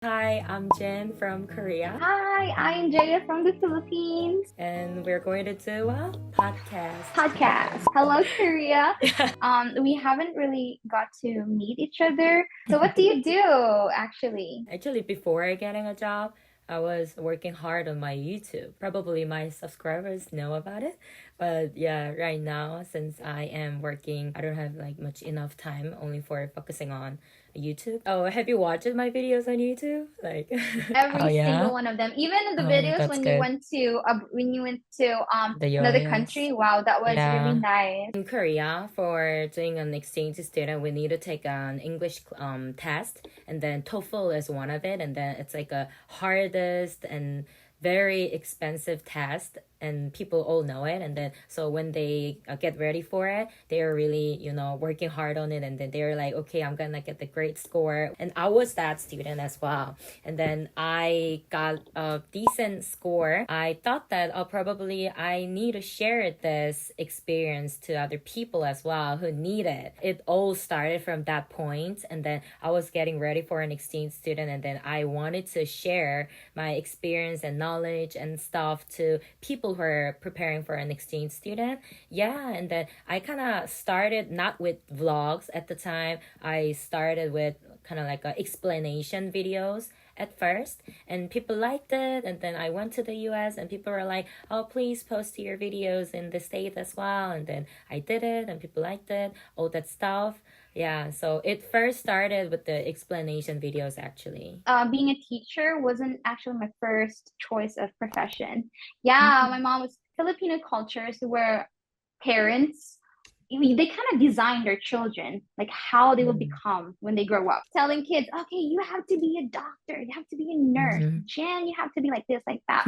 Hi, I'm Jen from Korea, Hi, I'm Jeia from the Philippines. and we're going to do a podcast. Podcast. Hello, Korea. We haven't really got to meet each other. So what do you do actually? Actually, before getting a job, I was working hard on my YouTube. Probably my subscribers know about it. But yeah, right now, since I am working, I don't have like much enough time only for focusing on YouTube. Oh, have you watched my videos on YouTube? Like, Every oh yeah? single one of them. Even in the Oh, videos that's when good. you went to The another US. country. Wow, that was really Yeah. nice. In Korea, for doing an exchange student, we need to take an English test, and then TOEFL is one of it, and then it's like a hardest and very expensive test, and people all know it. And then so when they get ready for it, they are really working hard on it, and then they're like, okay, I'm gonna get the great score. And I was that student as well, and then I got a decent score. I thought that probably I need to share this experience to other people as well who need it. It all started from that point, and then I was getting ready for an exchange student, and then I wanted to share my experience and knowledge and stuff to people who are preparing for an exchange student. Yeah, and then I kind of started not with vlogs at the time. I started with kind of like explanation videos at first, and people liked it. And then I went to the US, and people were like, oh, please post your videos in the state as well. And then I did it, and people liked it, all that stuff. Yeah, so it first started with the explanation videos actually. Being a teacher wasn't actually my first choice of profession. Yeah, my mom was Filipino cultures where parents they kind of design their children like how they will become when they grow up, telling kids, okay, you have to be a doctor, you have to be a nurse, Mhm. Jan, you have to be like this, like that.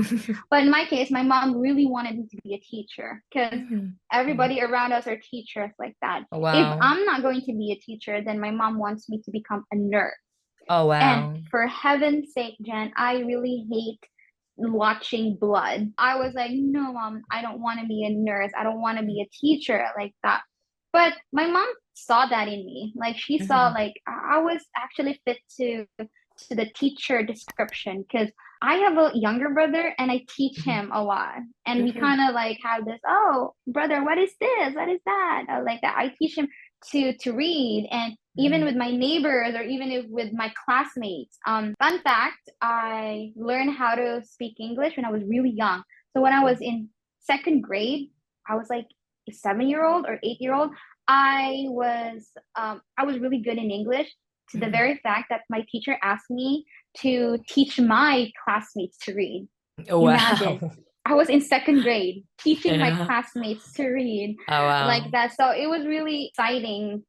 But in my case, my mom really wanted me to be a teacher because Mhm. everybody around us are teachers like that. Oh, If wow. I'm not going to be a teacher, then my mom wants me to become a nurse. Oh, And wow. for heaven's sake, Jen, I really hate watching blood. I was like, no, mom, I don't want to be a nurse. I don't want to be a teacher like that. But my mom saw that in me. Like she saw Mhm. like I was actually fit to the teacher description because I have a younger brother and I teach Mhm. him a lot. And we Mhm. kind of like have this, oh, brother, what is this? What is that? Like that. I teach him to read, and even Mhm. with my neighbors or even if with my classmates. Fun fact, I learned how to speak English when I was really young. So when I was in second grade, I was like a 7 year old or 8 year old. I was really good in English to the Mhm. very fact that my teacher asked me to teach my classmates to read. Oh, Imagine. wow. I was in second grade teaching my Yeah. classmates to read Oh, like wow. that. So it was really exciting,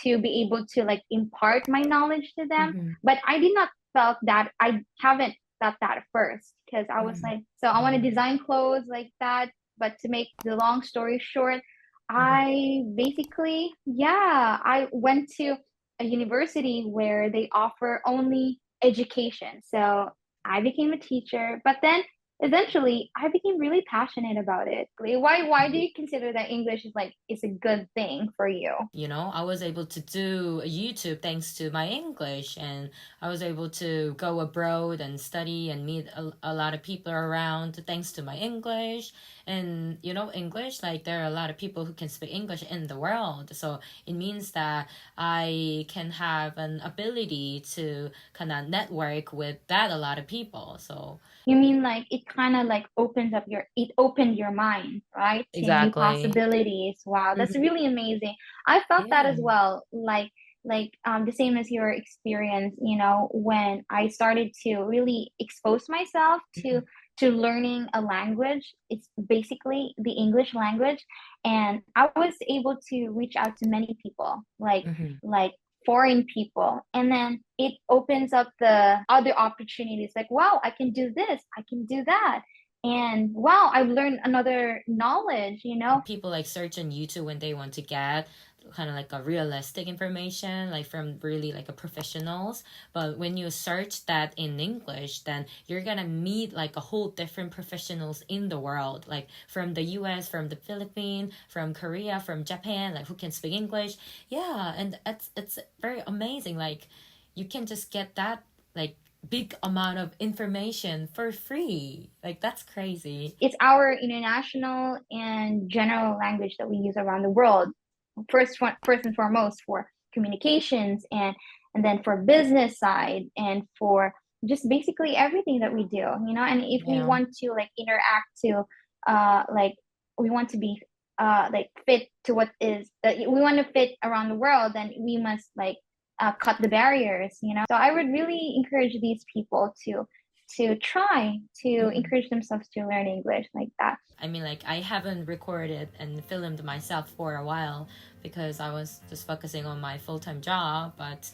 to be able to like impart my knowledge to them. Mhm. But I did not felt that I haven't felt that at first because I was Mhm. like, so I want to design clothes like that. But to make the long story short, Mhm. I basically, yeah, I went to a university where they offer only education. So I became a teacher, but then eventually I became really passionate about it. Why do you consider that English is a good thing for you? I was able to do YouTube thanks to my English, and I was able to go abroad and study and meet a lot of people around thanks to my English. And English, like there are a lot of people who can speak English in the world. So it means that I can have an ability to kind of network with that a lot of people. So You mean like it kind of like it opened your mind, right? To new exactly. possibilities. Wow, that's Mhm. really amazing. I felt that Yeah. as well. Like the same as your experience, when I started to really expose myself Mhm. to learning a language. It's basically the English language, and I was able to reach out to many people, Mhm. like foreign people, and then it opens up the other opportunities like, wow, I can do this, I can do that, and wow, I've learned another knowledge. People like search on YouTube when they want to get kind of like a realistic information, like from really like a professionals. But when you search that in English, then you're gonna meet like a whole different professionals in the world, like from the US, from the Philippines, from Korea, from Japan, like who can speak English. Yeah, and it's very amazing. Like you can just get that like big amount of information for free. Like, that's crazy. It's our international and general language that we use around the world. First and foremost for communications, and then for business side, and for just basically everything that we do, and if we Yeah. want to like interact to like we want to be like fit to what is we want to fit around the world, then we must like cut the barriers. So I would really encourage these people to try to encourage themselves to learn English like that. I mean, like, I haven't recorded and filmed myself for a while because I was just focusing on my full-time job, but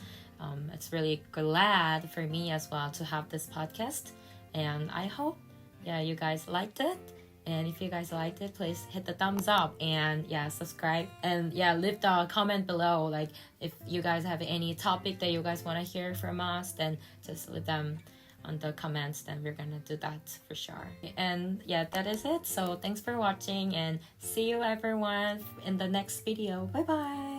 it's really glad for me as well to have this podcast, and I hope you guys liked it. And if you guys liked it, please hit the thumbs up and subscribe, and leave the comment below. Like, if you guys have any topic that you guys want to hear from us, then just leave them on the comments, then we're gonna do that for sure. And that is it. So thanks for watching, and see you everyone in the next video. Bye bye.